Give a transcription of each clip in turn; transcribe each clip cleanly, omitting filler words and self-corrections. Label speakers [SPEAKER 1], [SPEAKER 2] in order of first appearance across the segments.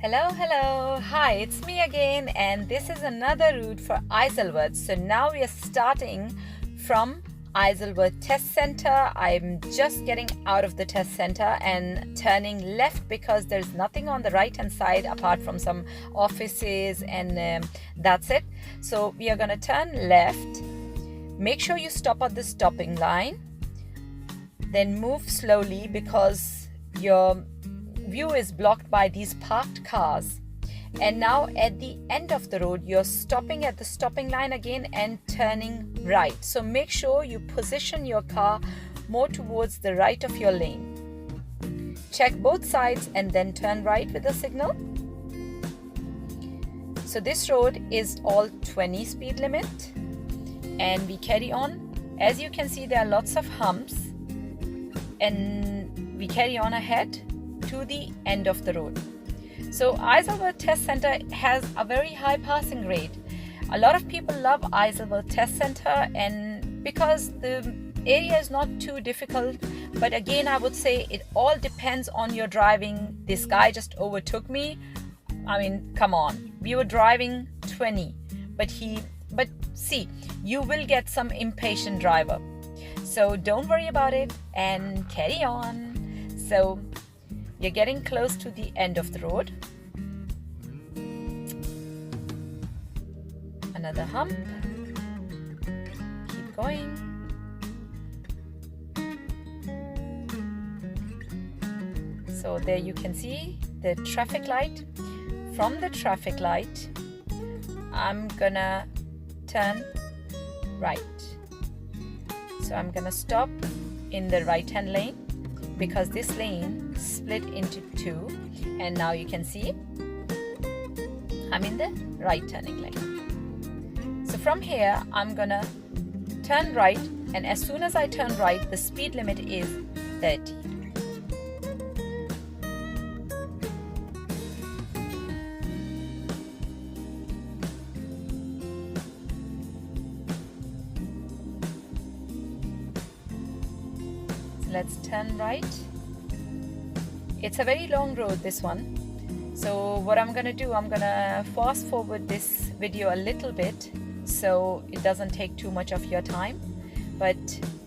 [SPEAKER 1] Hello, hi, it's me again, and this is another route for Isleworth. So now we are starting from Isleworth Test Center. I'm just getting out of the test center and turning left because there's nothing on the right hand side apart from some offices, and that's it. So we are going to turn left. Make sure you stop at the stopping line, then move slowly because your view is blocked by these parked cars. And now at the end of the road, you're stopping at the stopping line again and turning right. So make sure you position your car more towards the right of your lane. Check both sides and then turn right with the signal. So this road is all 20 speed limit, and we carry on. As you can see, there are lots of humps, and we carry on ahead to the end of the road. So Isleworth Test Center has a very high passing rate. A lot of people love Isleworth Test Center, and because the area is not too difficult, but again I would say it all depends on your driving. This guy just overtook me. I mean, come on, we were driving 20, but see, you will get some impatient driver. So don't worry about it and carry on. So you're getting close to the end of the road. Another hump. Keep going. So there you can see the traffic light. From the traffic light, I'm gonna turn right. So I'm gonna stop in the right-hand lane because this lane split into two, and now you can see I'm in the right turning lane. So from here I'm gonna turn right, and as soon as I turn right, the speed limit is 30. Let's turn right. It's a very long road, this one. So what I'm gonna do, I'm gonna fast forward this video a little bit so it doesn't take too much of your time, but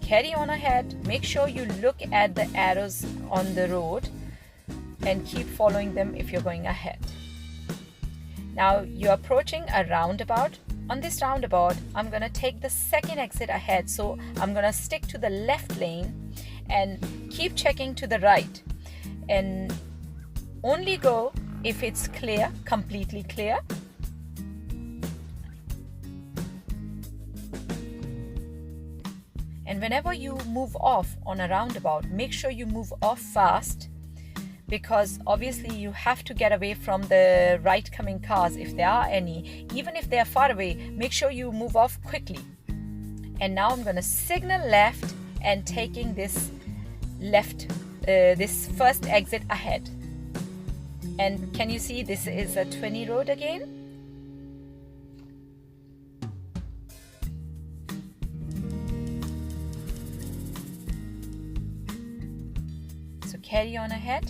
[SPEAKER 1] carry on ahead. Make sure you look at the arrows on the road and keep following them if you're going ahead. Now you're approaching a roundabout. On this roundabout, I'm gonna take the second exit ahead, so I'm gonna stick to the left lane and keep checking to the right, and only go if it's clear, completely clear. And whenever you move off on a roundabout, make sure you move off fast, because obviously you have to get away from the right coming cars if there are any. Even if they are far away, make sure you move off quickly. And now I'm going to signal left and taking this this first exit ahead. And can you see this is a 20 road again? So carry on ahead.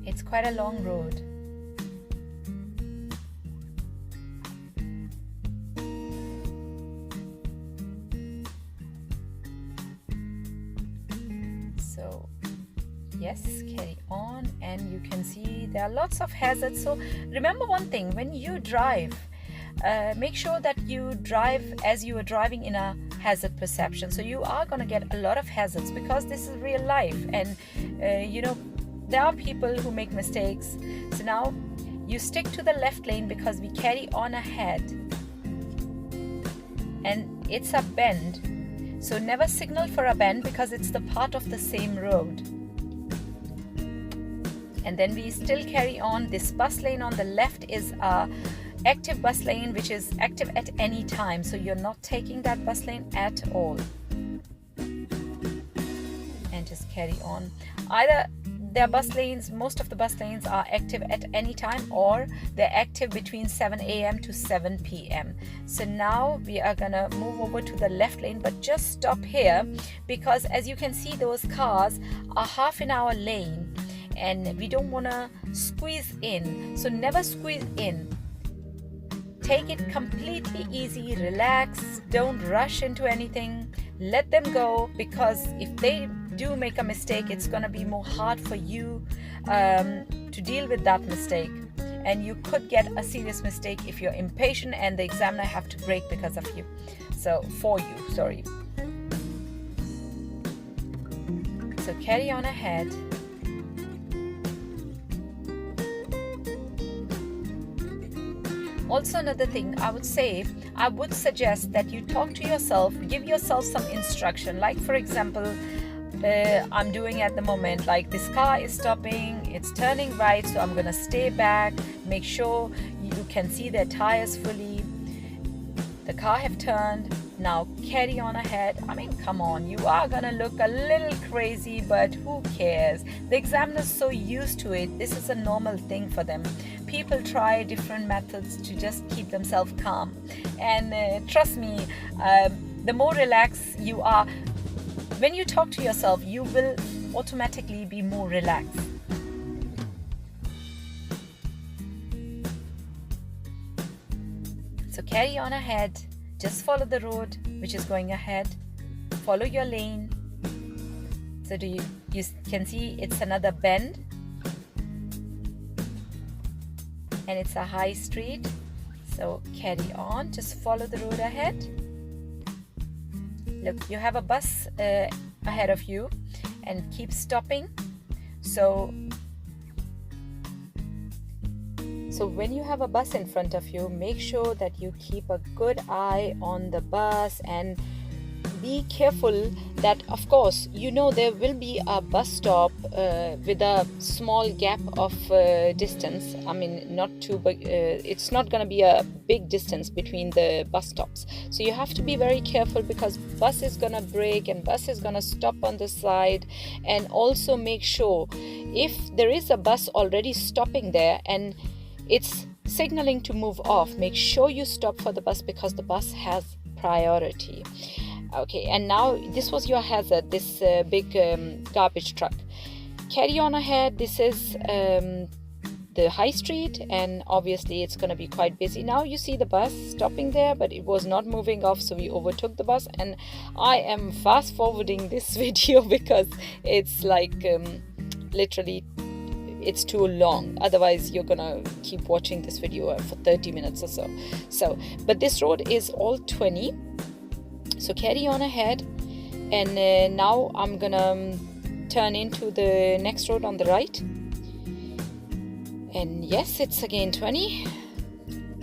[SPEAKER 1] It's quite a long road. So yes, carry on, and you can see there are lots of hazards. So remember one thing, when you drive, make sure that you drive as you are driving in a hazard perception. So you are going to get a lot of hazards because this is real life, and you know, there are people who make mistakes. So now you stick to the left lane because we carry on ahead, and it's a bend. So never signal for a bend because it's the part of the same road. And then we still carry on. This bus lane on the left is a active bus lane, which is active at any time. So you're not taking that bus lane at all. And just carry on. Either their bus lanes, most of the bus lanes are active at any time, or they're active between 7 a.m. to 7 p.m. So now we are gonna move over to the left lane, but just stop here because as you can see, those cars are half in our lane and we don't want to squeeze in. So never squeeze in. Take it completely easy, relax, don't rush into anything, let them go, because if they do make a mistake, it's going to be more hard for you to deal with that mistake, and you could get a serious mistake if you're impatient and the examiner have to brake because of you. So sorry. So carry on ahead. Also, another thing I would suggest that you talk to yourself, give yourself some instruction. Like for example, I'm doing at the moment, like this car is stopping, it's turning right, so I'm gonna stay back, make sure you can see their tires fully. The car have turned, now carry on ahead. I mean, come on, you are gonna look a little crazy, but who cares? The examiner's so used to it. This is a normal thing for them. People try different methods to just keep themselves calm, and trust me, the more relaxed you are, when you talk to yourself, you will automatically be more relaxed. So carry on ahead, just follow the road which is going ahead, follow your lane. So you can see it's another bend and it's a high street, so carry on, just follow the road ahead. Look, you have a bus ahead of you and keep stopping. So when you have a bus in front of you, make sure that you keep a good eye on the bus and be careful that, of course, you know there will be a bus stop with a small gap of distance. I mean, not too big, it's not going to be a big distance between the bus stops. So you have to be very careful because bus is going to brake and bus is going to stop on the side. And also make sure if there is a bus already stopping there and it's signaling to move off, make sure you stop for the bus because the bus has priority. Okay, and now this was your hazard, this big garbage truck. Carry on ahead. This is the high street, and obviously it's going to be quite busy. Now you see the bus stopping there, but it was not moving off, so we overtook the bus. And I am fast forwarding this video because it's like literally it's too long, otherwise you're gonna keep watching this video for 30 minutes or so. But this road is all 20, so carry on ahead. And now I'm gonna turn into the next road on the right, and yes, it's again 20.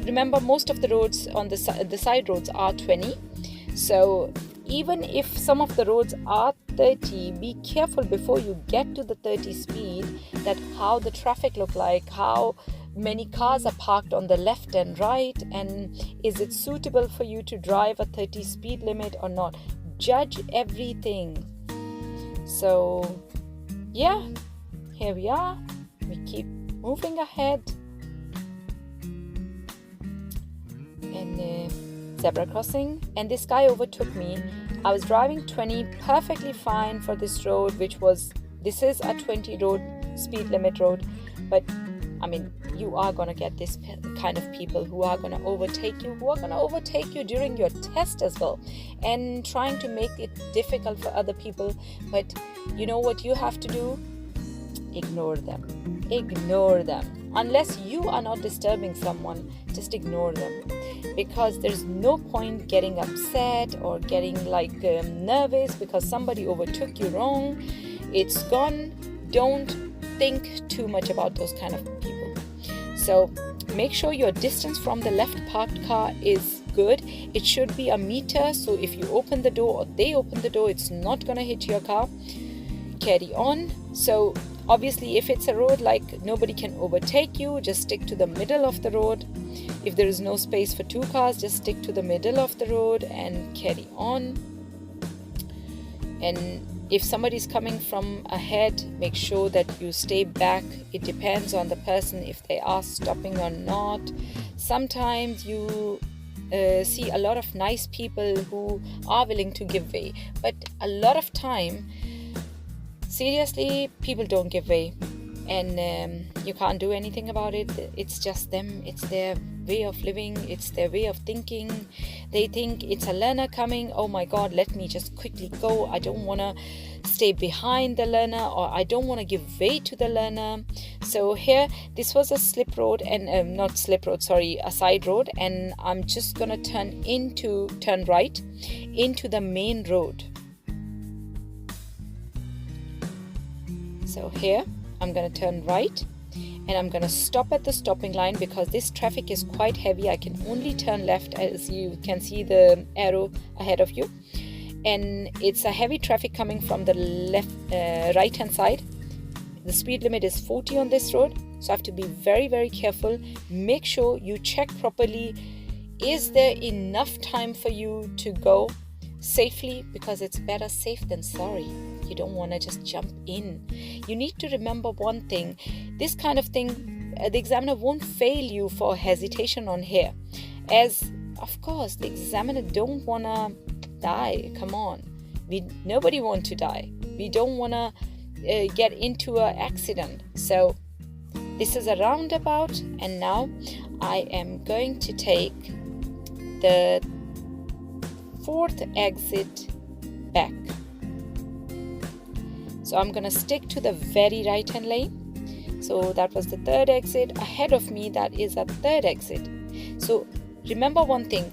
[SPEAKER 1] Remember, most of the roads on the side roads are 20, so even if some of the roads are 30, be careful before you get to the 30 speed that how the traffic look like, how many cars are parked on the left and right, and is it suitable for you to drive a 30 speed limit or not. Judge everything. So yeah, here we are, we keep moving ahead. And zebra crossing, and this guy overtook me. I was driving 20 perfectly fine for this road, this is a 20 road, speed limit road, but I mean, you are gonna get this kind of people who are gonna overtake you during your test as well, and trying to make it difficult for other people. But you know what you have to do? Ignore them. Unless you are not disturbing someone, just ignore them, because there's no point getting upset or getting like nervous because somebody overtook you wrong. It's gone. Don't think too much about those kind of people. So make sure your distance from the left parked car is good. It should be a meter, so if you open the door or they open the door, it's not gonna hit your car. Carry on. So obviously, if it's a road like nobody can overtake you, just stick to the middle of the road. If there is no space for two cars, just stick to the middle of the road and carry on. And If somebody's coming from ahead, make sure that you stay back. It depends on the person if they are stopping or not. Sometimes you see a lot of nice people who are willing to give way, but a lot of time, seriously, people don't give way, and you can't do anything about it. It's just them. It's their way of living. It's their way of thinking. They think it's a learner coming. Oh my God, let me just quickly go. I don't want to stay behind the learner, or I don't want to give way to the learner. So here, this was a slip road, and not slip road, sorry, a side road, and I'm just gonna turn right into the main road. So here I'm gonna turn right, and I'm gonna stop at the stopping line because this traffic is quite heavy. I can only turn left, as you can see the arrow ahead of you, and it's a heavy traffic coming from the right hand side. The speed limit is 40 on this road, so I have to be very, very careful. Make sure you check properly, is there enough time for you to go safely, because it's better safe than sorry. You don't want to just jump in. You need to remember one thing. This kind of thing, the examiner won't fail you for hesitation on here, as of course the examiner don't want to die. Come on, nobody want to die. We don't want to get into an accident. So this is a roundabout, and now I am going to take the 4th exit back. So I'm gonna stick to the very right hand lane. So that was the 3rd exit. Ahead of me, that is a 3rd exit. So remember one thing,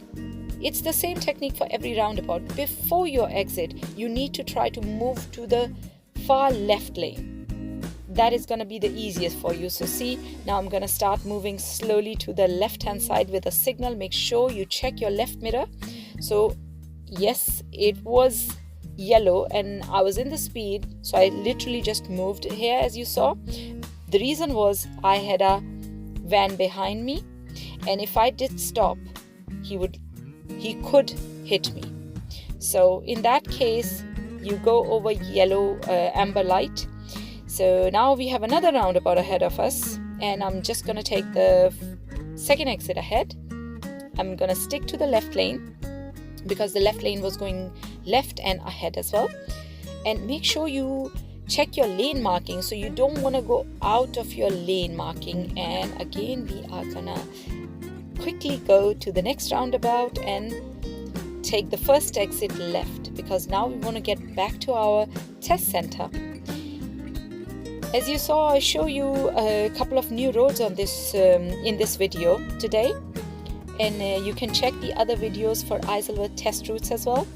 [SPEAKER 1] it's the same technique for every roundabout. Before your exit, you need to try to move to the far left lane. That is gonna be the easiest for you. So see, now I'm gonna start moving slowly to the left hand side with a signal. Make sure you check your left mirror. So yes, it was yellow and I was in the speed, so I literally just moved here, as you saw. The reason was I had a van behind me, and if I did stop, he could hit me. So in that case, you go over yellow amber light. So now we have another roundabout ahead of us, and I'm just gonna take the 2nd exit ahead. I'm gonna stick to the left lane because the left lane was going left and ahead as well. And make sure you check your lane marking, so you don't want to go out of your lane marking. And again, we are gonna quickly go to the next roundabout and take the 1st exit left, because now we want to get back to our test center. As you saw, I show you a couple of new roads on this in this video today, and you can check the other videos for Isleworth test routes as well.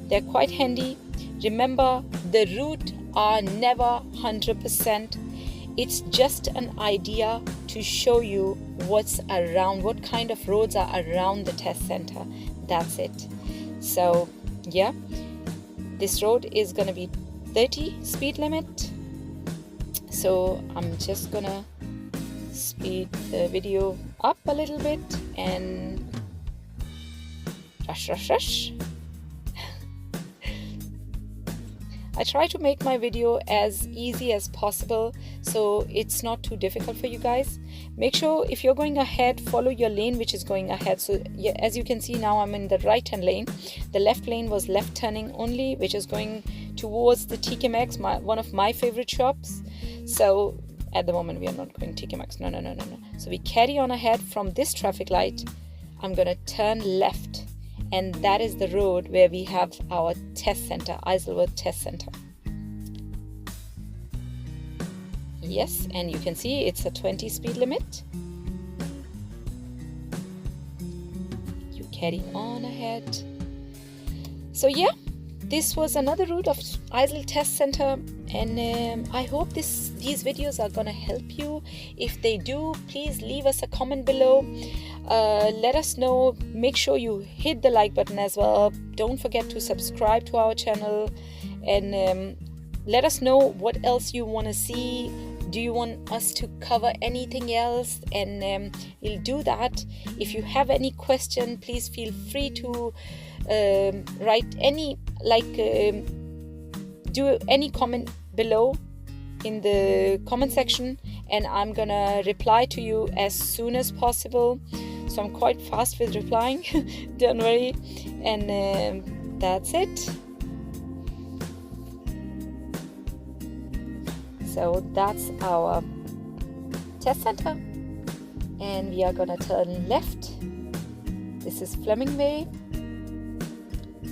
[SPEAKER 1] They're quite handy. Remember, the route are never 100%. It's just an idea to show you what's around, what kind of roads are around the test center. That's it. So yeah, this road is gonna be 30 speed limit. So I'm just gonna speed the video up a little bit and rush. I try to make my video as easy as possible, so it's not too difficult for you guys. Make sure if you're going ahead, follow your lane which is going ahead. So yeah, as you can see now, I'm in the right hand lane. The left lane was left turning only, which is going towards the TK Maxx, one of my favorite shops. So at the moment we are not going TK Maxx. No. So we carry on ahead from this traffic light. I'm gonna turn left, and that is the road where we have our test center, Isleworth Test Center. Yes, and you can see it's a 20 speed limit. You carry on ahead. So yeah, this was another route of Isleworth Test Center, and I hope these videos are gonna help you. If they do, please leave us a comment below. Let us know. Make sure you hit the like button as well. Don't forget to subscribe to our channel, and let us know what else you want to see. Do you want us to cover anything else? And we'll do that. If you have any question, please feel free to write any, do any comment below in the comment section, and I'm gonna reply to you as soon as possible. So I'm quite fast with replying. Don't worry. And that's it. So that's our test center, and we are gonna turn left. This is Fleming Way.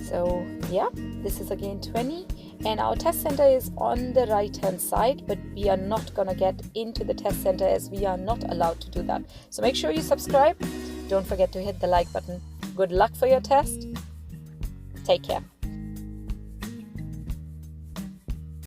[SPEAKER 1] So yeah, this is again 20, and our test center is on the right hand side, but we are not gonna get into the test center as we are not allowed to do that. So make sure you subscribe. Don't forget to hit the like button. Good luck for your test. Take care.